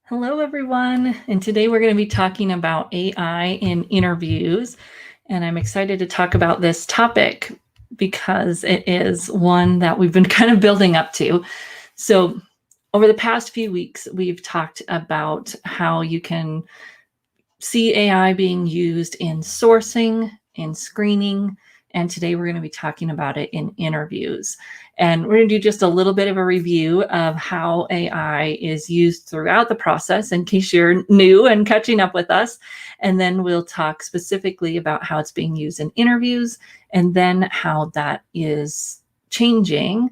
Hello, everyone. And today we're going to be talking about AI in interviews. And I'm excited to talk about this topic because it is one that we've been kind of building up to. So, over the past few weeks, we've talked about how you can see AI being used in sourcing, in screening, and today we're going to be talking about it in interviews. And we're going to do just a little bit of a review of how AI is used throughout the process in case you're new and catching up with us. And then we'll talk specifically about how it's being used in interviews and then how that is changing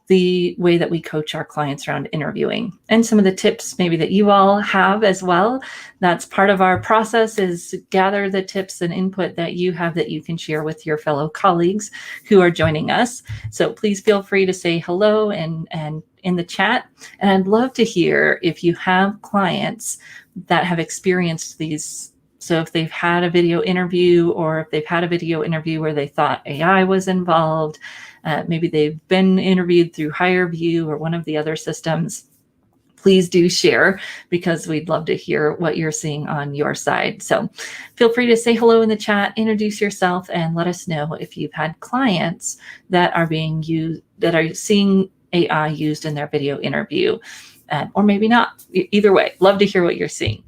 the way that we coach our clients around interviewing and some of the tips maybe that you all have as well. That's part of our process, is gather the tips and input that you have that you can share with your fellow colleagues who are joining us. So please feel free to say hello and in the chat. And I'd love to hear if you have clients that have experienced these. So if they've had a video interview, or if they've had a video interview where they thought AI was involved, maybe they've been interviewed through HireVue or one of the other systems, please do share, because we'd love to hear what you're seeing on your side. So feel free to say hello in the chat, introduce yourself, and let us know if you've had clients that are being used, that are seeing AI used in their video interview, or maybe not. Either way, love to hear what you're seeing.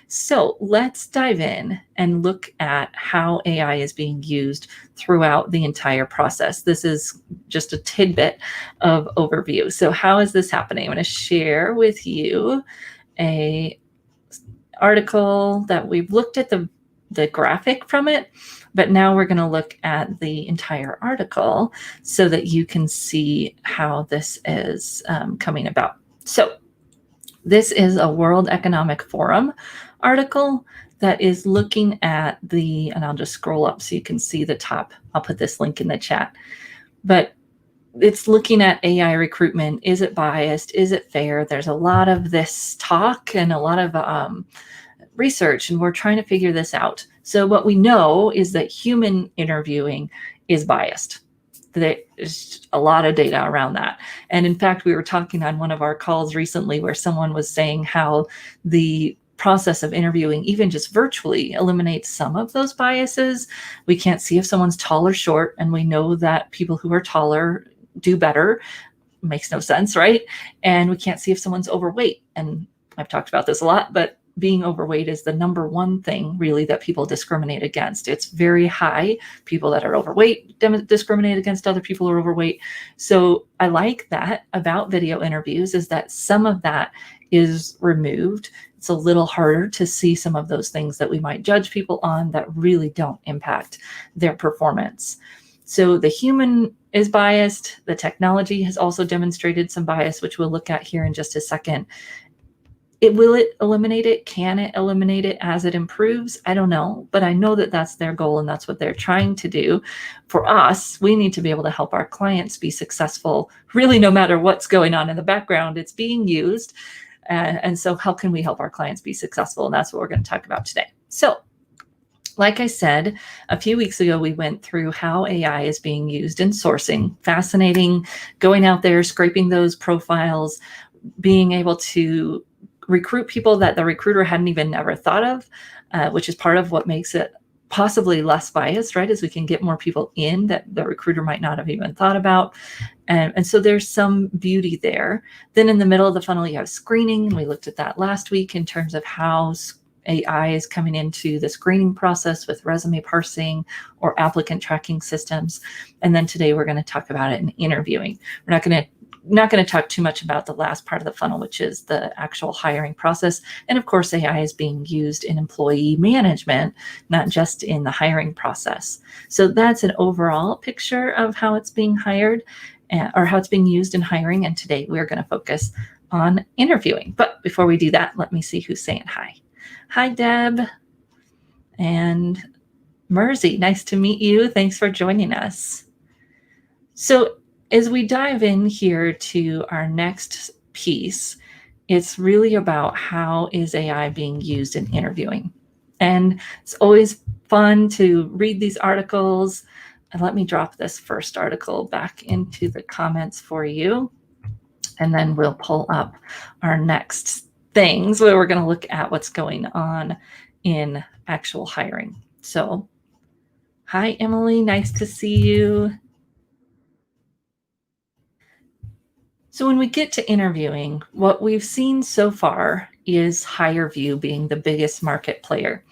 So let's dive in and look at how AI is being used throughout the entire process. This is just a tidbit of overview. So how is this happening? I'm going to share with you a article that we've looked at the graphic from it, but now we're going to look at the entire article so that you can see how this is coming about. So this is a World Economic Forum article that is looking at and I'll just scroll up so you can see the top. I'll put this link in the chat. But it's looking at AI recruitment. Is it biased? Is it fair? There's a lot of this talk and a lot of research, and we're trying to figure this out. So what we know is that human interviewing is biased. There's a lot of data around that. And in fact, we were talking on one of our calls recently where someone was saying how the process of interviewing, even just virtually, eliminates some of those biases. We can't see if someone's tall or short, and we know that people who are taller do better. Makes no sense, right? And we can't see if someone's overweight. And I've talked about this a lot, but being overweight is the number one thing really that people discriminate against. It's very high. People that are overweight discriminate against other people who are overweight. So I like that about video interviews, is that some of that is removed. It's a little harder to see some of those things that we might judge people on that really don't impact their performance. So the human is biased. The technology has also demonstrated some bias, which we'll look at here in just a second. Will it eliminate it? Can it eliminate it as it improves? I don't know, but I know that that's their goal and that's what they're trying to do. For us, we need to be able to help our clients be successful, really, no matter what's going on in the background. It's being used. And so how can we help our clients be successful? And that's what we're going to talk about today. So like I said, a few weeks ago, we went through how AI is being used in sourcing. Fascinating, going out there, scraping those profiles, being able to recruit people that the recruiter hadn't even ever thought of, which is part of what makes it possibly less biased, right? As we can get more people in that the recruiter might not have even thought about. And so there's some beauty there. Then in the middle of the funnel, you have screening. We looked at that last week in terms of how AI is coming into the screening process with resume parsing or applicant tracking systems. And then today we're going to talk about it in interviewing. We're not going to talk too much about the last part of the funnel, which is the actual hiring process. And of course, AI is being used in employee management, not just in the hiring process. So that's an overall picture of how it's being hired, or how it's being used in hiring. And today we're going to focus on interviewing. But before we do that, let me see who's saying hi. Hi, Deb and Mersey. Nice to meet you. Thanks for joining us. So as we dive in here to our next piece, it's really about how is AI being used in interviewing. And it's always fun to read these articles. And let me drop this first article back into the comments for you. And then we'll pull up our next things where we're going to look at what's going on in actual hiring. So, hi, Emily. Nice to see you. So when we get to interviewing, what we've seen so far is HireVue being the biggest market player.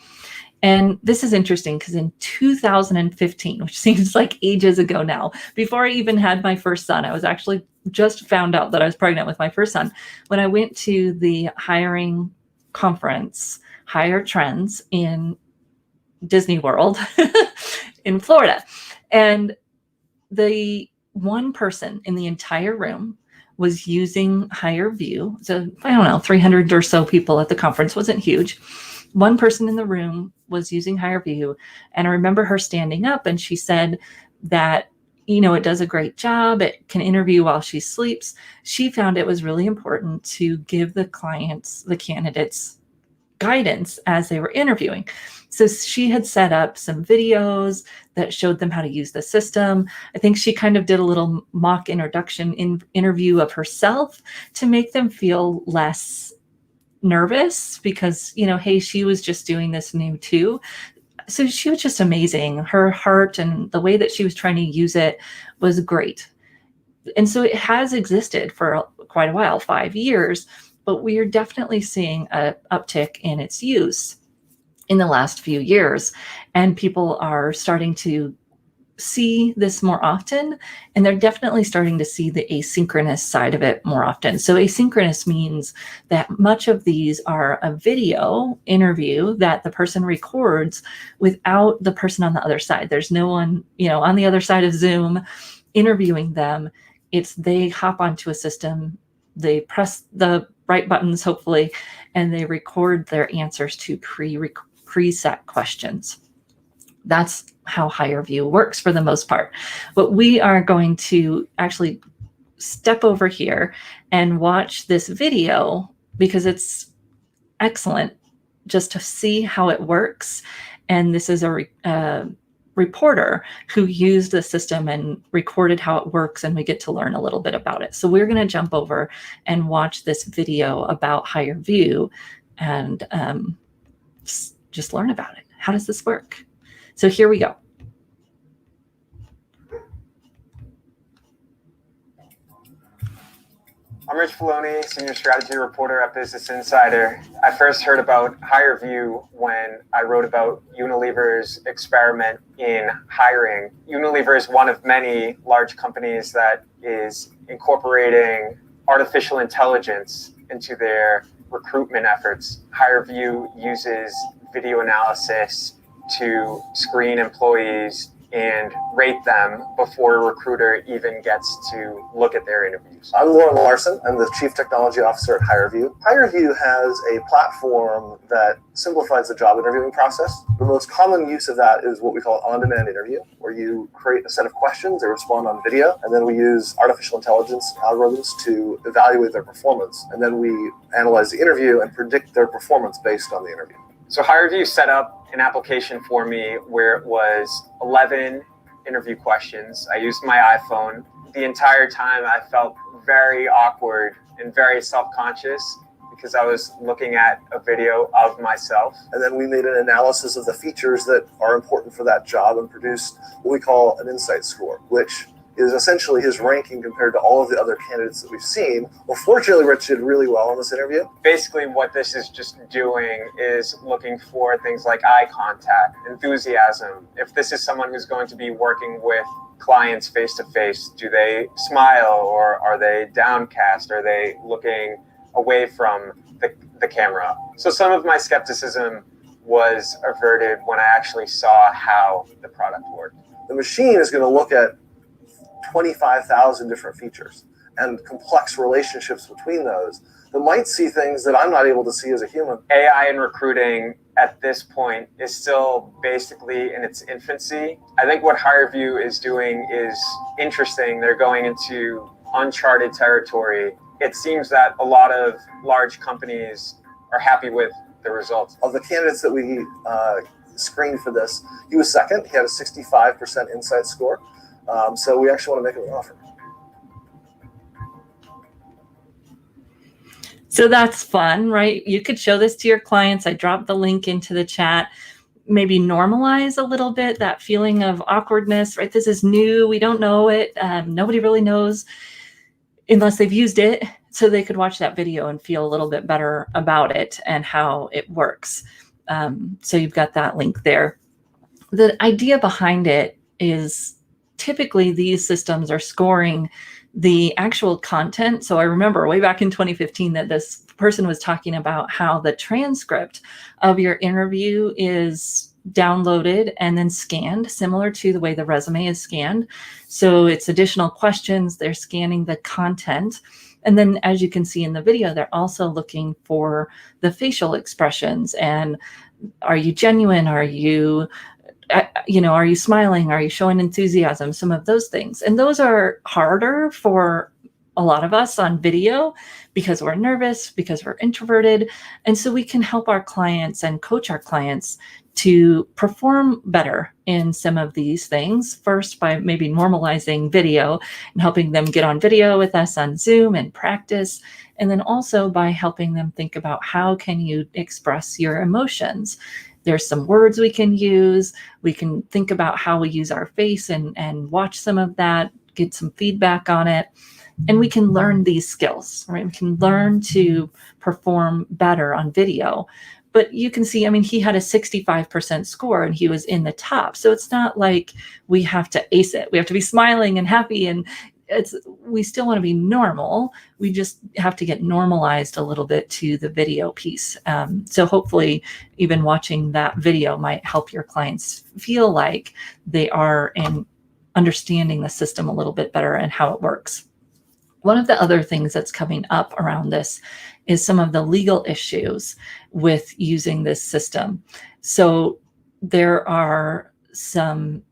And this is interesting because in 2015, which seems like ages ago now, before I even had my first son, I was actually just found out that I was pregnant with my first son. When I went to the hiring conference, Hire Trends in Disney World in Florida. And the one person in the entire room was using HireVue. So I don't know, 300 or so people at the conference, wasn't huge. One person in the room was using HireVue. And I remember her standing up and she said that, it does a great job. It can interview while she sleeps. She found it was really important to give the candidates guidance as they were interviewing. So she had set up some videos that showed them how to use the system. I think she kind of did a little mock introduction interview of herself to make them feel less nervous because, hey, she was just doing this new too. So she was just amazing. Her heart and the way that she was trying to use it was great. And so it has existed for quite a while, 5 years, but we are definitely seeing an uptick in its use in the last few years. And people are starting to see this more often, and they're definitely starting to see the asynchronous side of it more often. So asynchronous means that much of these are a video interview that the person records without the person on the other side. There's no one, on the other side of Zoom interviewing them. It's they hop onto a system, they press the right buttons, hopefully, and they record their answers to preset questions. That's how HireVue works for the most part. But we are going to actually step over here and watch this video because it's excellent just to see how it works. And this is a reporter who used the system and recorded how it works, and we get to learn a little bit about it. So we're going to jump over and watch this video about HireVue and just learn about it. How does this work? So here we go. I'm Rich Filoni, Senior Strategy Reporter at Business Insider. I first heard about HireVue when I wrote about Unilever's experiment in hiring. Unilever is one of many large companies that is incorporating artificial intelligence into their recruitment efforts. HireVue uses video analysis to screen employees and rate them before a recruiter even gets to look at their interviews. I'm Lauren Larson. I'm the Chief Technology Officer at HireVue. HireVue has a platform that simplifies the job interviewing process. The most common use of that is what we call on-demand interview, where you create a set of questions, they respond on video, and then we use artificial intelligence algorithms to evaluate their performance. And then we analyze the interview and predict their performance based on the interview. So HireVue set up an application for me where it was 11 interview questions. I used my iPhone. The entire time I felt very awkward and very self-conscious because I was looking at a video of myself. And then we made an analysis of the features that are important for that job and produced what we call an insight score, which is essentially his ranking compared to all of the other candidates that we've seen. Well, fortunately, Rich did really well in this interview. Basically, what this is just doing is looking for things like eye contact, enthusiasm. If this is someone who's going to be working with clients face to face, do they smile or are they downcast? Are they looking away from the camera? So some of my skepticism was averted when I actually saw how the product worked. The machine is going to look at 25,000 different features and complex relationships between those that might see things that I'm not able to see as a human. AI in recruiting at this point is still basically in its infancy. I think what HireVue is doing is interesting. They're going into uncharted territory. It seems that a lot of large companies are happy with the results. Of the candidates that we screened for this, he was second. He had a 65% insight score. So we actually want to make him an offer. So that's fun, right? You could show this to your clients. I dropped the link into the chat. Maybe normalize a little bit that feeling of awkwardness, right? This is new. We don't know it. Nobody really knows unless they've used it. So they could watch that video and feel a little bit better about it and how it works. So you've got that link there. The idea behind it is typically these systems are scoring the actual content. So I remember way back in 2015 that this person was talking about how the transcript of your interview is downloaded and then scanned, similar to the way the resume is scanned. So it's additional questions, they're scanning the content. And then as you can see in the video, they're also looking for the facial expressions. And are you genuine? Are you smiling? Are you showing enthusiasm? Some of those things. And those are harder for a lot of us on video because we're nervous, because we're introverted. And so we can help our clients and coach our clients to perform better in some of these things. First, by maybe normalizing video and helping them get on video with us on Zoom and practice. And then also by helping them think about how can you express your emotions. There's some words we can use. We can think about how we use our face and watch some of that, get some feedback on it. And we can learn these skills, right? We can learn to perform better on video. But you can see, he had a 65% score and he was in the top. So it's not like we have to ace it. We have to be smiling and happy, and we still want to be normal. We just have to get normalized a little bit to the video piece. So hopefully even watching that video might help your clients feel like they are understanding the system a little bit better and how it works. One of the other things that's coming up around this is some of the legal issues with using this system. So there are some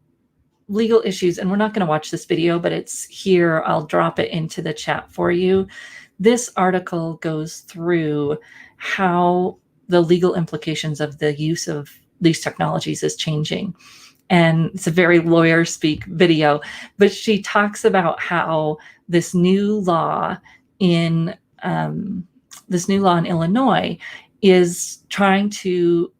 legal issues, and we're not going to watch this video, but it's here. I'll drop it into the chat for you. This article goes through how the legal implications of the use of these technologies is changing. And it's a very lawyer speak video, but she talks about how this new law in Illinois is trying to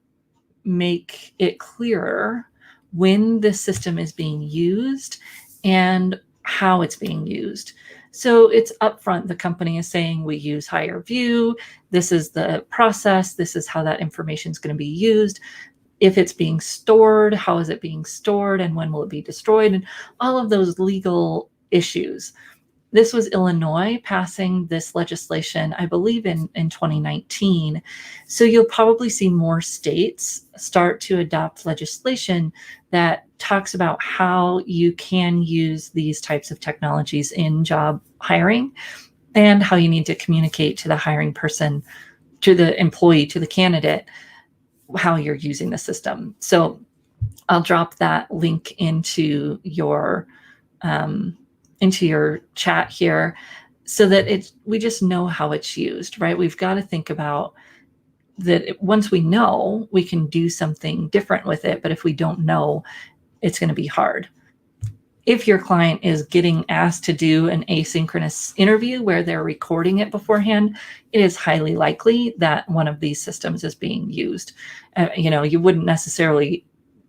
make it clearer when this system is being used and how it's being used. So it's upfront. The company is saying we use HireVue. This is the process. This is how that information is going to be used. If it's being stored, how is it being stored, and when will it be destroyed, and all of those legal issues. This was Illinois passing this legislation, I believe, in 2019. So you'll probably see more states start to adopt legislation that talks about how you can use these types of technologies in job hiring and how you need to communicate to the hiring person, to the employee, to the candidate, how you're using the system. So I'll drop that link into your chat here so that we just know how it's used, right? We've got to think about that. Once we know, we can do something different with it. But if we don't know, it's going to be hard. If your client is getting asked to do an asynchronous interview where they're recording it beforehand, it is highly likely that one of these systems is being used. You wouldn't necessarily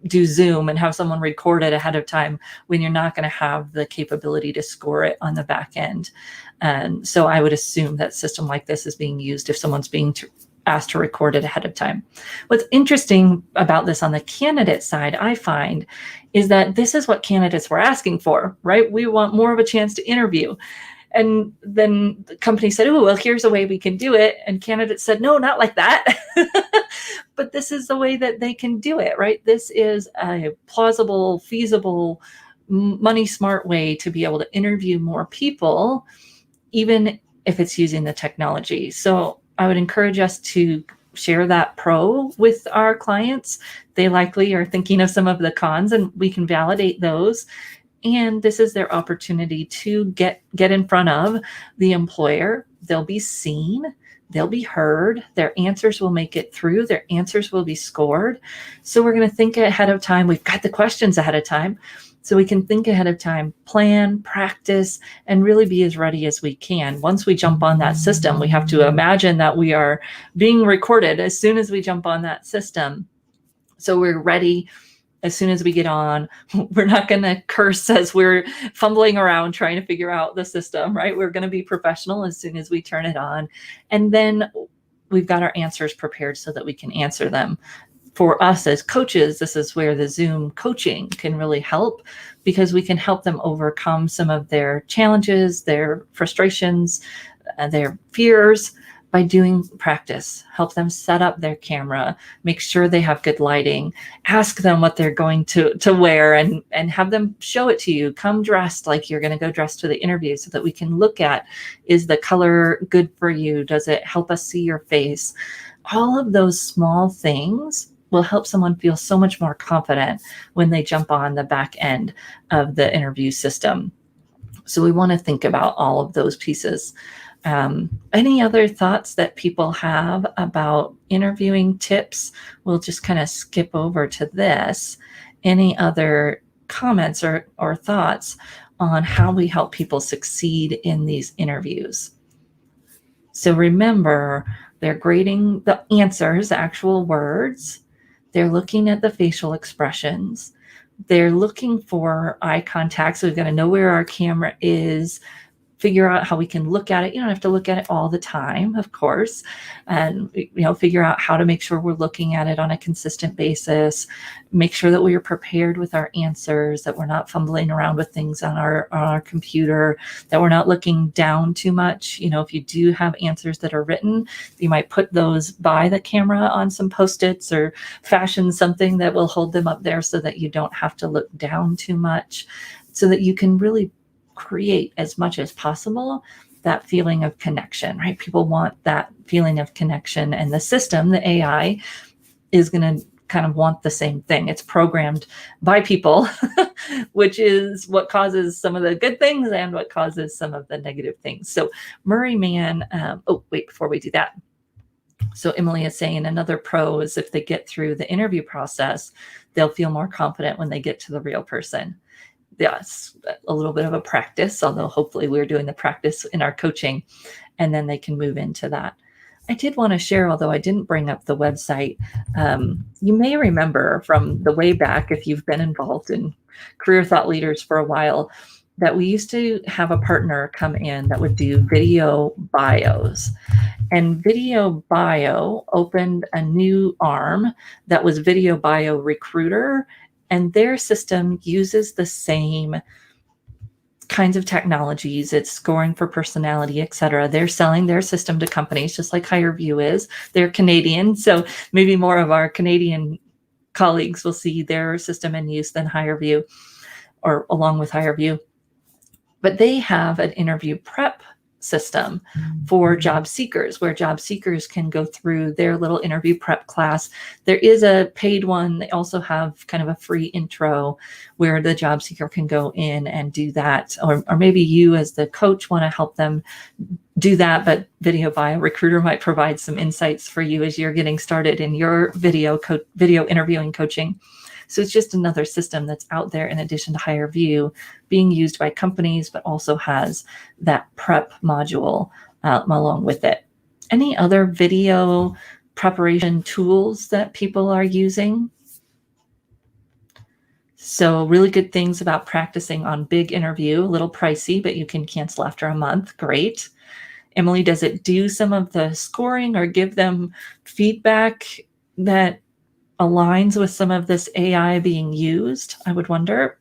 do Zoom and have someone record it ahead of time when you're not going to have the capability to score it on the back end. And so I would assume that system like this is being used if someone's being asked to record it ahead of time. What's interesting about this on the candidate side, I find, is that this is what candidates were asking for, right? We want more of a chance to interview. And then the company said, oh, well, here's a way we can do it. And candidates said, no, not like that. But this is the way that they can do it, right? This is a plausible, feasible, money smart way to be able to interview more people, even if it's using the technology. So I would encourage us to share that pro with our clients. They likely are thinking of some of the cons, and we can validate those. And this is their opportunity to get in front of the employer. They'll be seen, they'll be heard, their answers will make it through, their answers will be scored. So we're going to think ahead of time. We've got the questions ahead of time. So we can think ahead of time, plan, practice, and really be as ready as we can. Once we jump on that system, we have to imagine that we are being recorded as soon as we jump on that system. So we're ready as soon as we get on. We're not going to curse as we're fumbling around trying to figure out the system, right? We're going to be professional as soon as we turn it on. And then we've got our answers prepared so that we can answer them. For us as coaches, this is where the Zoom coaching can really help, because we can help them overcome some of their challenges, their frustrations, their fears by doing practice. Help them set up their camera, make sure they have good lighting, ask them what they're going to wear, and have them show it to you. Come dressed like you're going to go dressed to the interview so that we can look at, is the color good for you? Does it help us see your face? All of those small things will help someone feel so much more confident when they jump on the back end of the interview system. So we want to think about all of those pieces. Any other thoughts that people have about interviewing tips? We'll just kind of skip over to this. Any other comments or thoughts on how we help people succeed in these interviews? So remember, they're grading the answers, actual words. They're looking at the facial expressions. They're looking for eye contact. So we've got to know where our camera is, figure out how we can look at it. You don't have to look at it all the time, of course, and figure out how to make sure we're looking at it on a consistent basis. Make sure that we are prepared with our answers, that we're not fumbling around with things on our computer, that we're not looking down too much. If you do have answers that are written, you might put those by the camera on some Post-its or fashion something that will hold them up there so that you don't have to look down too much, so that you can really create as much as possible that feeling of connection, right? People want that feeling of connection, and the system, the AI, is going to kind of want the same thing. It's programmed by people, which is what causes some of the good things and what causes some of the negative things. So Murray Mann, before we do that. So Emily is saying another pro is if they get through the interview process, they'll feel more confident when they get to the real person. Yes, a little bit of a practice, although hopefully we're doing the practice in our coaching, and then they can move into that. I did want to share, although I didn't bring up the website, you may remember from the way back, if you've been involved in Career Thought Leaders for a while, that we used to have a partner come in that would do video bios. And Video Bio opened a new arm that was Video Bio Recruiter, and their system uses the same kinds of technologies. It's scoring for personality, et cetera. They're selling their system to companies just like HireVue is. They're Canadian, so maybe more of our Canadian colleagues will see their system in use than HireVue, or along with HireVue. But they have an interview prep system for job seekers, where job seekers can go through their little interview prep class. There is a paid one. They also have kind of a free intro where the job seeker can go in and do that. Or maybe you as the coach want to help them do that, but Video Bio Recruiter might provide some insights for you as you're getting started in your video interviewing coaching. So it's just another system that's out there in addition to HireVue, being used by companies, but also has that prep module along with it. Any other video preparation tools that people are using? So really good things about practicing on Big Interview, a little pricey, but you can cancel after a month. Great. Emily, does it do some of the scoring or give them feedback that aligns with some of this AI being used? I would wonder.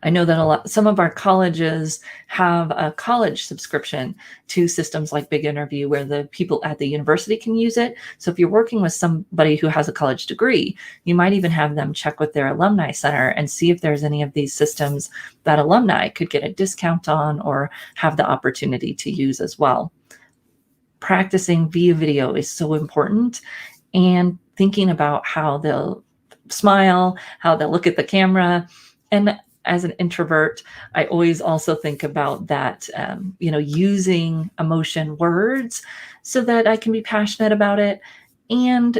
I know that some of our colleges have a college subscription to systems like Big Interview where the people at the university can use it. So if you're working with somebody who has a college degree, you might even have them check with their alumni center and see if there's any of these systems that alumni could get a discount on or have the opportunity to use as well. Practicing via video is so important, and thinking about how they'll smile, how they'll look at the camera. And as an introvert, I always also think about that, using emotion words so that I can be passionate about it, and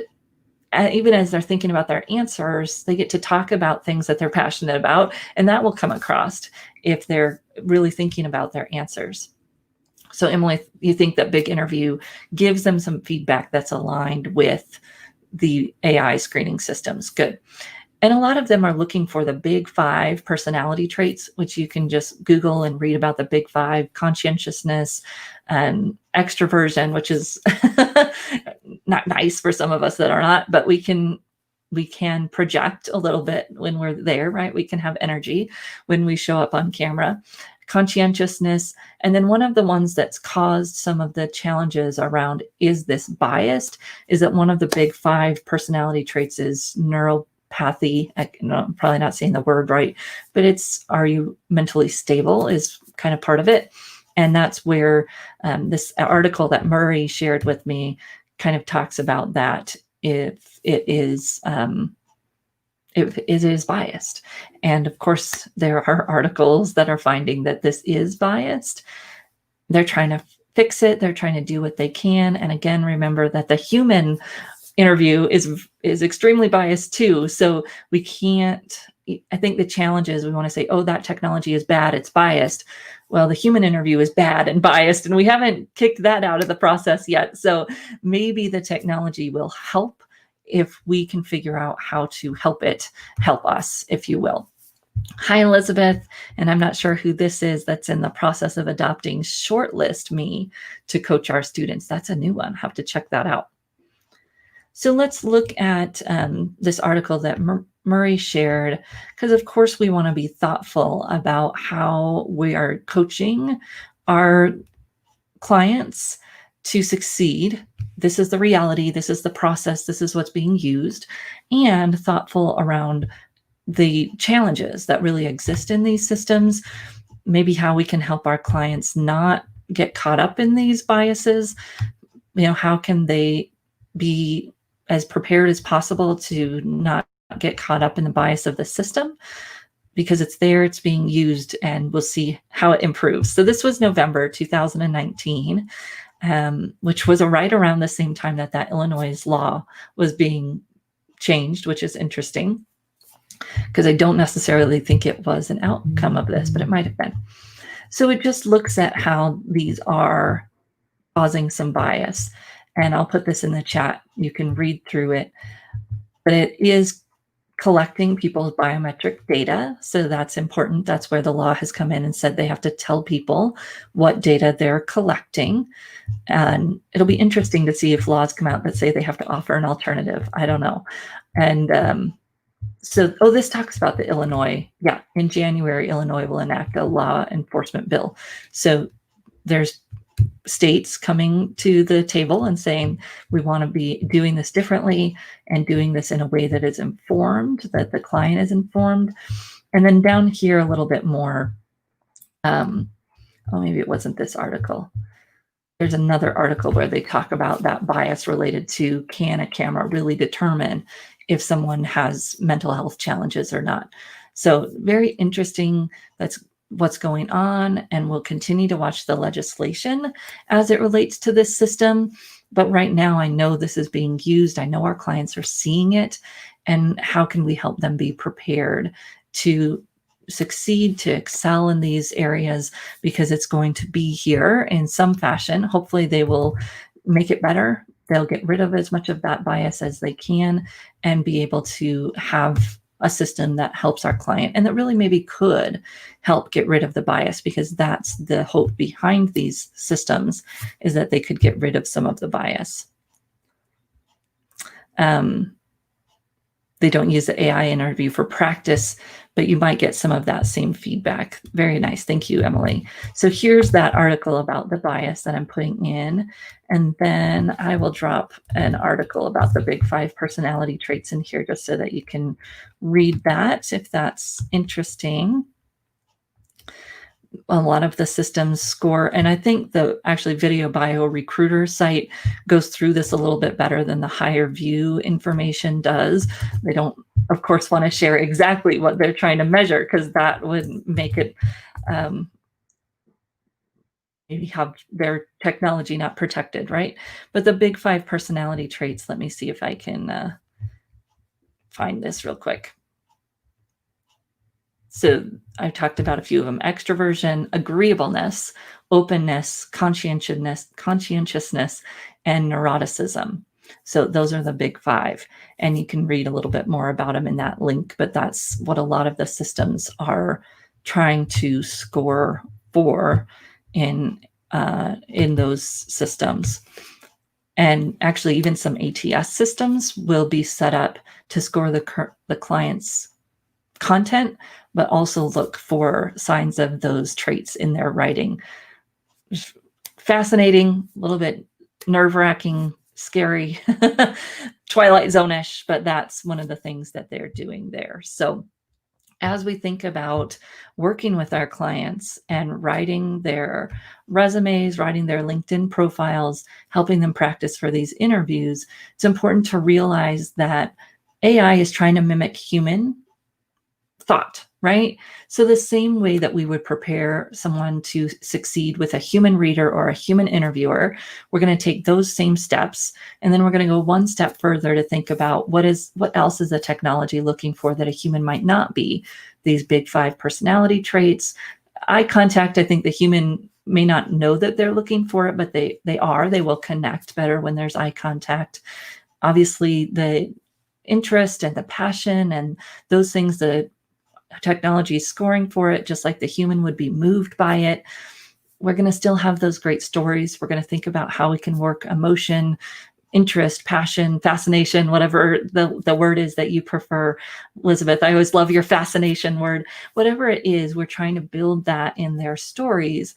even as they're thinking about their answers, they get to talk about things that they're passionate about, and that will come across if they're really thinking about their answers. So Emily, you think that big interview gives them some feedback that's aligned with the AI screening systems? Good. And a lot of them are looking for the big 5 personality traits, which you can just Google and read about the big 5: conscientiousness and extroversion, which is not nice for some of us that are not, but we can project a little bit when we're there, right? We can have energy when we show up on camera. Conscientiousness. And then one of the ones that's caused some of the challenges around, is this biased, is that one of the big 5 personality traits is neuropathy. I'm probably not saying the word right, but it's, are you mentally stable, is kind of part of it. And that's where this article that Murray shared with me kind of talks about that, if it is biased. And of course, there are articles that are finding that this is biased. They're trying to fix it. They're trying to do what they can. And again, remember that the human interview is extremely biased too. So we can't, I think the challenge is we want to say, oh, that technology is bad, it's biased. Well, the human interview is bad and biased, and we haven't kicked that out of the process yet. So maybe the technology will help if we can figure out how to help it help us, if you will. Hi, Elizabeth. And I'm not sure who this is that's in the process of adopting Shortlist Me to coach our students. That's a new one. Have to check that out. So let's look at this article that Murray shared, because of course we want to be thoughtful about how we are coaching our clients to succeed. This is the reality, this is the process, this is what's being used, and thoughtful around the challenges that really exist in these systems, maybe how we can help our clients not get caught up in these biases. How can they be as prepared as possible to not get caught up in the bias of the system, because it's there, it's being used, and we'll see how it improves. So this was November 2019, which was right around the same time that Illinois law was being changed, which is interesting, because I don't necessarily think it was an outcome of this, but it might have been. So it just looks at how these are causing some bias. And I'll put this in the chat. You can read through it. But it is collecting people's biometric data. So that's important. That's where the law has come in and said they have to tell people what data they're collecting. And it'll be interesting to see if laws come out that say they have to offer an alternative. I don't know. And this talks about the Illinois. Yeah, in January, Illinois will enact a law enforcement bill. So there's states coming to the table and saying, we want to be doing this differently and doing this in a way that is informed, that the client is informed. And then down here a little bit more, maybe it wasn't this article. There's another article where they talk about that bias related to, can a camera really determine if someone has mental health challenges or not? So very interesting. That's what's going on, and we'll continue to watch the legislation as it relates to this system. But right now, I know this is being used. I know our clients are seeing it, and how can we help them be prepared to succeed, to excel in these areas, because it's going to be here in some fashion. Hopefully they will make it better. They'll get rid of as much of that bias as they can and be able to have a system that helps our client, and that really maybe could help get rid of the bias, because that's the hope behind these systems, is that they could get rid of some of the bias. They don't use the AI interview for practice, but you might get some of that same feedback. Very nice. Thank you, Emily. So here's that article about the bias that I'm putting in. And then I will drop an article about the big 5 personality traits in here, just so that you can read that if that's interesting. A lot of the systems score, and I think the actually Video Bio Recruiter site goes through this a little bit better than the HireVue information does. They don't, of course, want to share exactly what they're trying to measure, because that would make it maybe have their technology not protected, right? But the big 5 personality traits, let me see if I can find this real quick. So I talked about a few of them: extroversion, agreeableness, openness, conscientiousness, and neuroticism. So those are the big 5. And you can read a little bit more about them in that link, but that's what a lot of the systems are trying to score for in those systems. And actually, even some ATS systems will be set up to score the client's content, but also look for signs of those traits in their writing. Fascinating, a little bit nerve-wracking, scary, Twilight Zone-ish, but that's one of the things that they're doing there. So as we think about working with our clients and writing their resumes, writing their LinkedIn profiles, helping them practice for these interviews, it's important to realize that AI is trying to mimic human thought, right? So the same way that we would prepare someone to succeed with a human reader or a human interviewer, we're going to take those same steps, and then we're going to go one step further to think about what else is the technology looking for that a human might not be. These big 5 personality traits. Eye contact, I think the human may not know that they're looking for it, but they will connect better when there's eye contact. Obviously, the interest and the passion and those things, the technology is scoring for it, just like the human would be moved by it. We're going to still have those great stories. We're going to think about how we can work emotion, interest, passion, fascination, whatever the word is that you prefer, Elizabeth. I always love your fascination word. Whatever it is, we're trying to build that in their stories,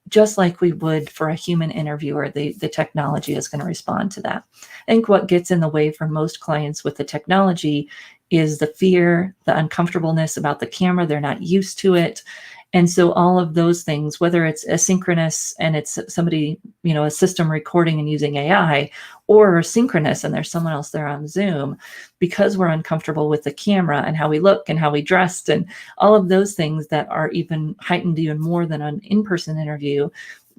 just like we would for a human interviewer. The technology is going to respond to that. I think what gets in the way for most clients with the technology is the fear, the uncomfortableness about the camera. They're not used to it. And so all of those things, whether it's asynchronous and it's somebody, a system recording and using AI, or synchronous and there's someone else there on Zoom, because we're uncomfortable with the camera and how we look and how we dressed and all of those things that are even heightened even more than an in-person interview,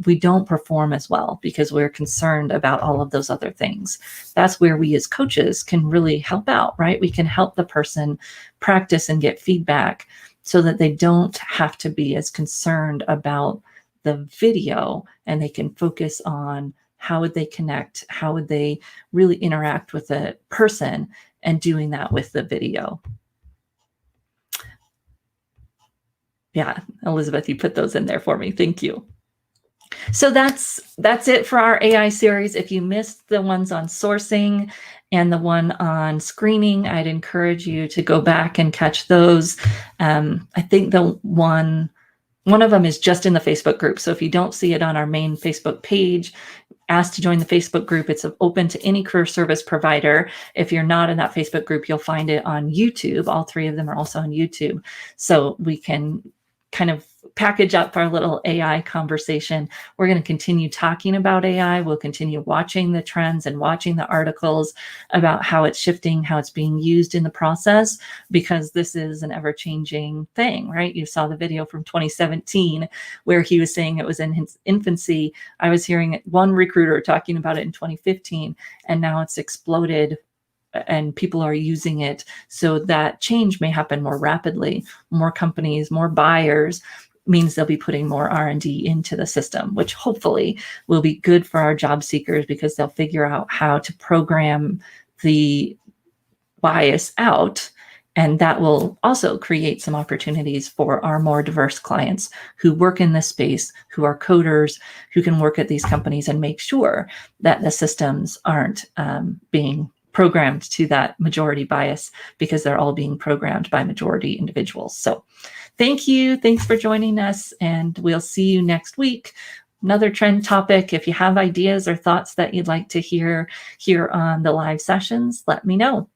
we don't perform as well because we're concerned about all of those other things. That's where we as coaches can really help out, right? We can help the person practice and get feedback so that they don't have to be as concerned about the video, and they can focus on how would they connect, how would they really interact with the person, and doing that with the video. Yeah, Elizabeth, you put those in there for me. Thank you. So that's it for our AI series. If you missed the ones on sourcing and the one on screening, I'd encourage you to go back and catch those. I think the one of them is just in the Facebook group. So if you don't see it on our main Facebook page, ask to join the Facebook group. It's open to any career service provider. If you're not in that Facebook group, you'll find it on YouTube. All 3 of them are also on YouTube. So we can kind of package up our little AI conversation. We're going to continue talking about AI. We'll continue watching the trends and watching the articles about how it's shifting, how it's being used in the process, because this is an ever-changing thing, right? You saw the video from 2017 where he was saying it was in his infancy. I was hearing one recruiter talking about it in 2015, and now it's exploded and people are using it. So that change may happen more rapidly. More companies, more buyers means they'll be putting more R&D into the system, which hopefully will be good for our job seekers because they'll figure out how to program the bias out. And that will also create some opportunities for our more diverse clients who work in this space, who are coders, who can work at these companies and make sure that the systems aren't being programmed to that majority bias, because they're all being programmed by majority individuals. So thank you. Thanks for joining us. And we'll see you next week. Another trend topic. If you have ideas or thoughts that you'd like to hear here on the live sessions, let me know.